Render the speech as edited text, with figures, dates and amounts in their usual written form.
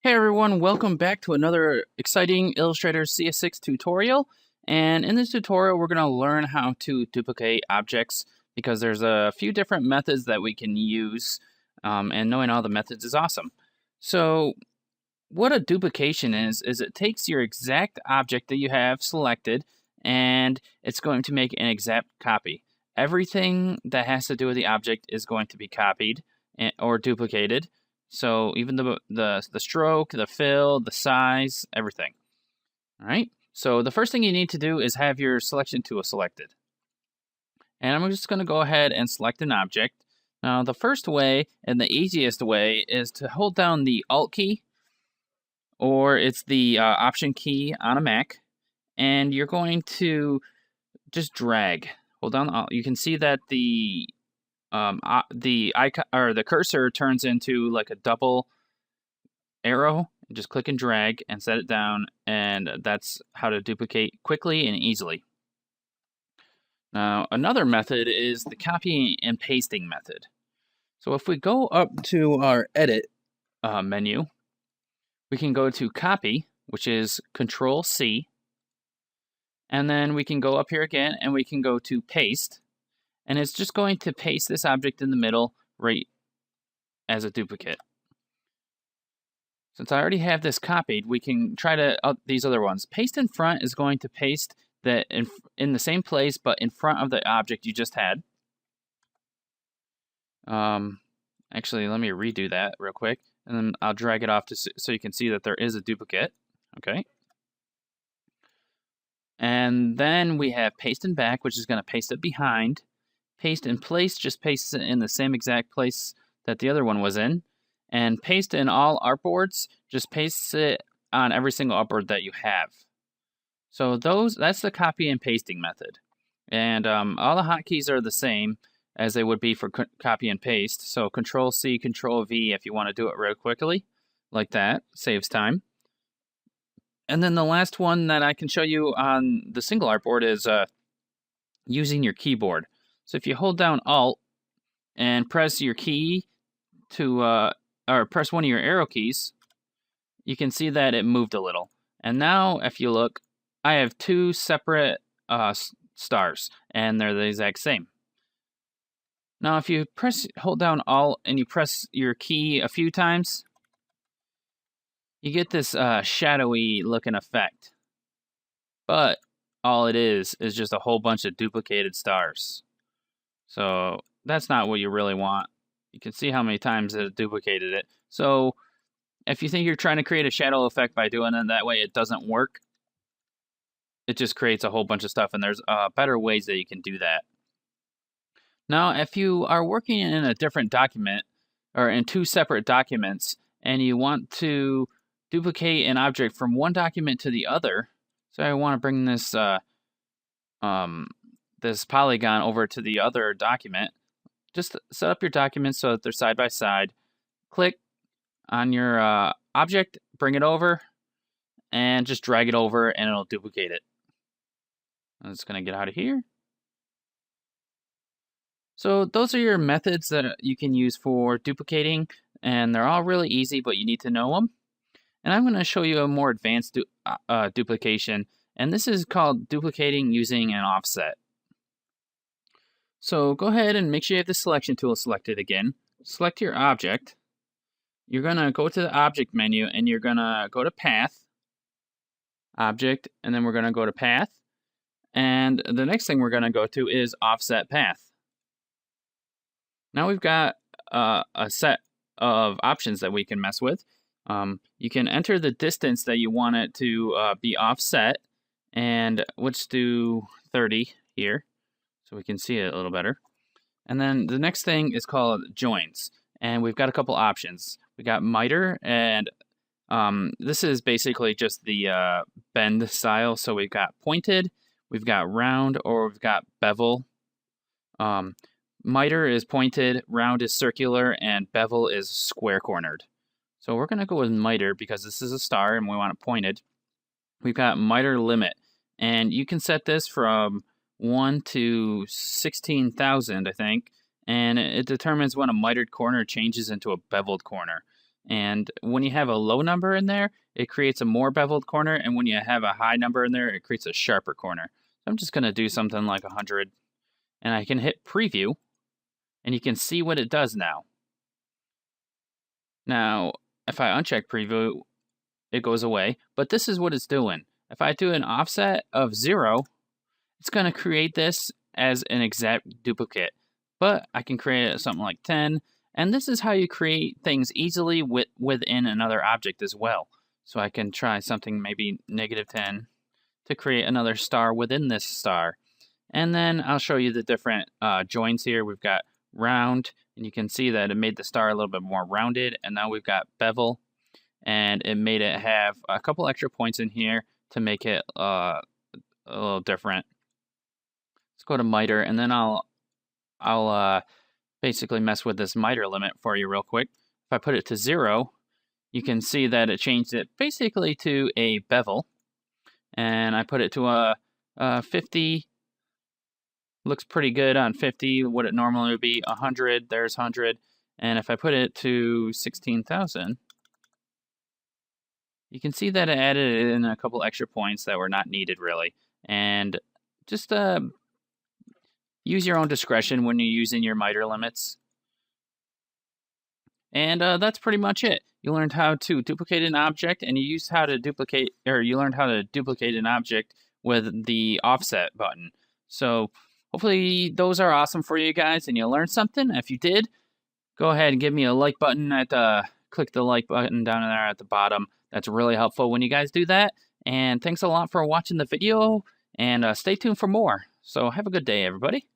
Hey everyone, welcome back to another exciting Illustrator CS6 tutorial. And in this tutorial, we're going to learn how to duplicate objects because there's a few different methods that we can use, and knowing all the methods is awesome. So what a duplication is it takes your exact object that you have selected and it's going to make an exact copy. Everything that has to do with the object is going to be copied or duplicated. So even the stroke, the fill, the size, everything. All right. So the first thing you need to do is have your selection tool selected. And I'm just going to go ahead and select an object. Now the first way and the easiest way is to hold down the Alt key, or it's the Option key on a Mac, and you're going to just drag. Hold down Alt. You can see that the icon or the cursor turns into like a double arrow. Just click and drag and set it down, and that's how to duplicate quickly and easily. Now, another method is the copying and pasting method. So if we go up to our Edit menu, we can go to Copy, which is Control C, and then we can go up here again and we can go to Paste. And it's just going to paste this object in the middle right as a duplicate. Since I already have this copied, we can try these other ones. Paste in front is going to paste that in the same place, but in front of the object you just had. Actually, let me redo that real quick, and then I'll drag it off so you can see that there is a duplicate. Okay. And then we have paste in back, which is going to paste it behind. Paste in place just pastes it in the same exact place that the other one was in. And paste in all artboards just pastes it on every single artboard that you have. So that's the copy and pasting method. And all the hotkeys are the same as they would be for copy and paste. So Control C, Control V if you want to do it real quickly, like that, saves time. And then the last one that I can show you on the single artboard is using your keyboard. So if you hold down Alt and press your key or press one of your arrow keys, you can see that it moved a little. And now if you look, I have two separate stars, and they're the exact same. Now if you hold down Alt and you press your key a few times, you get this shadowy looking effect. But all it is just a whole bunch of duplicated stars. So that's not what you really want. You can see how many times it duplicated it. So if you think you're trying to create a shadow effect by doing it that way, it doesn't work. It just creates a whole bunch of stuff, and there's better ways that you can do that. Now, if you are working in a different document or in two separate documents, and you want to duplicate an object from one document to the other, so I want to bring this this polygon over to the other document. Just set up your documents so that they're side by side. Click on your object, bring it over, and just drag it over and it'll duplicate it. I'm just going to get out of here. So those are your methods that you can use for duplicating, and they're all really easy, but you need to know them. And I'm going to show you a more advanced duplication, and this is called duplicating using an offset. So go ahead and make sure you have the selection tool selected again. Select your object. You're going to go to the object menu and you're going to go to Path, Object, and then we're going to go to Path. And the next thing we're going to go to is Offset Path. Now we've got a set of options that we can mess with. You can enter the distance that you want it to be offset, and let's do 30 here, so we can see it a little better. And then the next thing is called joins. And we've got a couple options. We got miter, and this is basically just the bend style. So we've got pointed, we've got round, or we've got bevel. Miter is pointed, round is circular, and bevel is square cornered. So we're going to go with miter because this is a star and we want it pointed. We've got miter limit, and you can set this from 1 to 16,000, I think, and it determines when a mitered corner changes into a beveled corner. And when you have a low number in there, it creates a more beveled corner, and when you have a high number in there, it creates a sharper corner. So I'm just going to do something like 100, and I can hit preview, and you can see what it does now. Now, if I uncheck preview, it goes away, but this is what it's doing. If I do an offset of 0, it's going to create this as an exact duplicate, but I can create something like 10, and this is how you create things easily within another object as well. So I can try something maybe -10 to create another star within this star. And then I'll show you the different joins here. We've got round, and you can see that it made the star a little bit more rounded, and now we've got bevel, and it made it have a couple extra points in here to make it a little different. Let's go to miter, and then I'll basically mess with this miter limit for you real quick. If I put it to 0, you can see that it changed it basically to a bevel, and I put it to a 50. Looks pretty good on 50, what it normally would be. 100, there's 100, and if I put it to 16,000, you can see that it added in a couple extra points that were not needed really. And just use your own discretion when you're using your miter limits. And that's pretty much it. You learned how to duplicate an object, and you learned how to duplicate an object with the offset button. So hopefully those are awesome for you guys, and you learned something. If you did, go ahead and give me a like button click the like button down there at the bottom. That's really helpful when you guys do that. And thanks a lot for watching the video, and stay tuned for more. So have a good day, everybody.